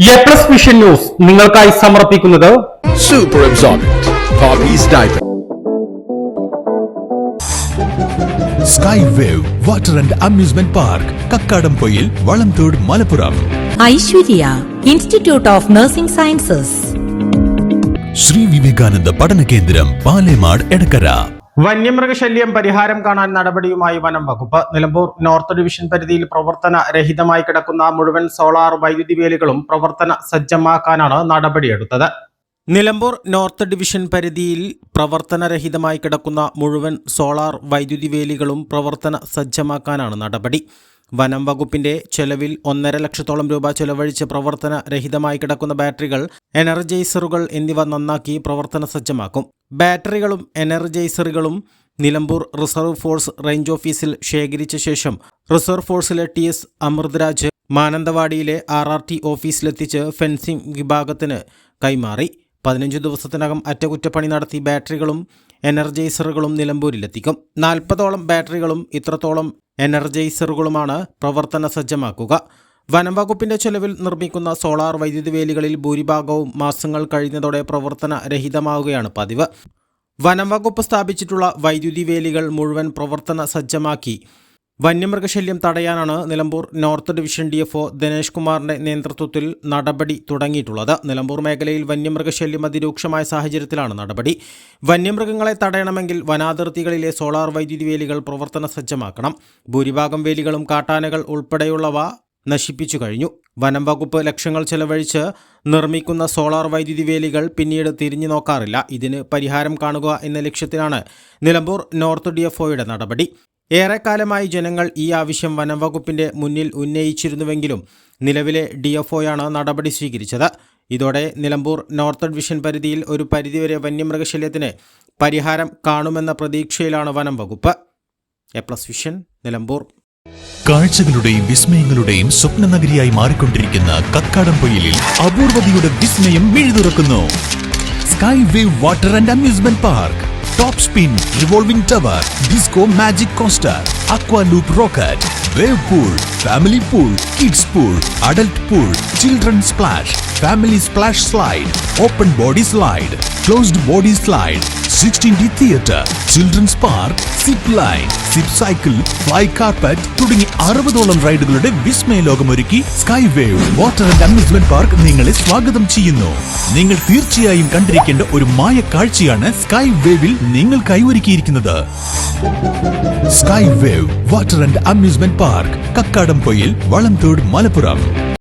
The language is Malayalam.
A+ വിഷൻ ന്യൂസ് നിങ്ങൾക്കായി സമർപ്പിക്കുന്നത് Super Absorbent Poppy's Diaper. Sky Wave Water and Amusement Park, Kakkadampoyil, Valamthood, Malappuram. Aishwarya Institute of Nursing Sciences. Sri Vivekananda Padana Kendram, Palemad, Edakara. വന്യമൃഗശല്യം പരിഹാരം കാണാൻ നടപടിയുമായി വനം വകുപ്പ്. നിലമ്പൂർ നോർത്ത് ഡിവിഷൻ പരിധിയിൽ പ്രവർത്തന രഹിതമായി കിടക്കുന്ന മുഴുവൻ സോളാർ വൈദ്യുതി വേലികളും പ്രവർത്തന സജ്ജമാക്കാനാണ് നടപടിയെടുത്തത്. നിലമ്പൂർ നോർത്ത് ഡിവിഷൻ പരിധിയിൽ പ്രവർത്തനരഹിതമായി കിടക്കുന്ന മുഴുവൻ സോളാർ വൈദ്യുതി വേലികളും പ്രവർത്തന സജ്ജമാക്കാനാണ് നടപടി. വനം വകുപ്പിന്റെ ചെലവിൽ 1.5 ലക്ഷത്തോളം രൂപ ചെലവഴിച്ച് പ്രവർത്തന രഹിതമായി കിടക്കുന്ന ബാറ്ററികൾ, എനർജൈസറുകൾ എന്നിവ നന്നാക്കി പ്രവർത്തന സജ്ജമാക്കും. ബാറ്ററികളും എനർജൈസറുകളും നിലമ്പൂർ റിസർവ് ഫോഴ്സ് റേഞ്ച് ഓഫീസിൽ ശേഖരിച്ച ശേഷം റിസർവ് ഫോഴ്സിലെ TS അമൃതരാജ് മാനന്തവാടിയിലെ RRT ഓഫീസിലെത്തിച്ച് ഫെൻസിംഗ് വിഭാഗത്തിന് കൈമാറി. 15 ദിവസത്തിനകം അറ്റകുറ്റപ്പണി നടത്തി ബാറ്ററികളും എനർജൈസറുകളും നിലമ്പൂരിലെത്തിക്കും. 40ഓളം ബാറ്ററികളും ഇത്രത്തോളം എനർജൈസറുകളുമാണ് പ്രവർത്തന സജ്ജമാക്കുക. വനം വകുപ്പിന്റെ ചെലവിൽ നിർമ്മിക്കുന്ന സോളാർ വൈദ്യുതി വേലികളിൽ ഭൂരിഭാഗവും മാസങ്ങൾ കഴിഞ്ഞതോടെ പ്രവർത്തന രഹിതമാവുകയാണ് പതിവ്. വനം വകുപ്പ് സ്ഥാപിച്ചിട്ടുള്ള വൈദ്യുതി വേലികൾ മുഴുവൻ പ്രവർത്തന സജ്ജമാക്കി വന്യമൃഗശല്യം തടയാനാണ് Nilambur north division DFO Dinesh കുമാറിന്റെ നേതൃത്വത്തിൽ നടപടി തുടങ്ങിയിട്ടുള്ളത്. നിലമ്പൂർ മേഖലയിൽ വന്യമൃഗശല്യം അതിരൂക്ഷമായ സാഹചര്യത്തിലാണ് നടപടി. വന്യമൃഗങ്ങളെ തടയണമെങ്കിൽ വനാതിർത്തികളിലെ സോളാർ വൈദ്യുതി വേലികൾ പ്രവർത്തന സജ്ജമാക്കണം. ഭൂരിഭാഗം വേലികളും കാട്ടാനകൾ ഉൾപ്പെടെയുള്ളവ നശിപ്പിച്ചു കഴിഞ്ഞു. വനം വകുപ്പ് ലക്ഷങ്ങൾ ചെലവഴിച്ച് നിർമ്മിക്കുന്ന സോളാർ വൈദ്യുതി വേലികൾ പിന്നീട് തിരിഞ്ഞു നോക്കാറില്ല. ഇതിന് പരിഹാരം കാണുക എന്ന ലക്ഷ്യത്തിലാണ് നിലമ്പൂർ നോർത്ത് DFOയുടെ നടപടി. ഏറെക്കാലമായി ജനങ്ങൾ ഈ ആവശ്യം വനം വകുപ്പിന്റെ മുന്നിൽ ഉന്നയിച്ചിരുന്നുവെങ്കിലും നിലവിലെ DFOയാണ് നടപടി സ്വീകരിച്ചത്. ഇതോടെ നിലമ്പൂർ നോർത്ത് ഡിവിഷൻ പരിധിയിൽ ഒരു പരിധിവരെ വന്യമൃഗശല്യത്തിന് പരിഹാരം കാണുമെന്ന പ്രതീക്ഷയിലാണ് വനം വകുപ്പ്. A+ vision, Nilambur. കാഴ്ചകളുടെയും വിസ്മയങ്ങളുടെയും സ്വപ്നനഗരിയായി മാറിക്കൊണ്ടിരിക്കുന്ന കക്കാടംപൊയിലിൽ അപൂർവതയുടെ വിസ്മയം മിഴിതുറക്കുന്നു. Sky wave water and amusement park, top spin, revolving tower, disco magic coaster, aqua loop rocket, wave pool, family pool, kids pool, adult pool, children splash, family splash slide, open body slide, closed body slide, 16D theatre, children's park, zip line, zip cycle, fly carpet തുടങ്ങി 60ഓളം റൈഡുകളുടെ വിസ്മയ ലോകമൊരുക്കി sky wave water and amusement park നിങ്ങളെ സ്വാഗതം ചെയ്യുന്നു. നിങ്ങൾ തീർച്ചയായും കണ്ടിരിക്കേണ്ട ഒരു മായ കാഴ്ചയാണ് സ്കൈ വേവിൽ നിങ്ങൾക്കായി ഒരുക്കിയിരിക്കുന്നത്. Sky wave water and amusement park, Kakkadampoyil, Valamthode, Malappuram.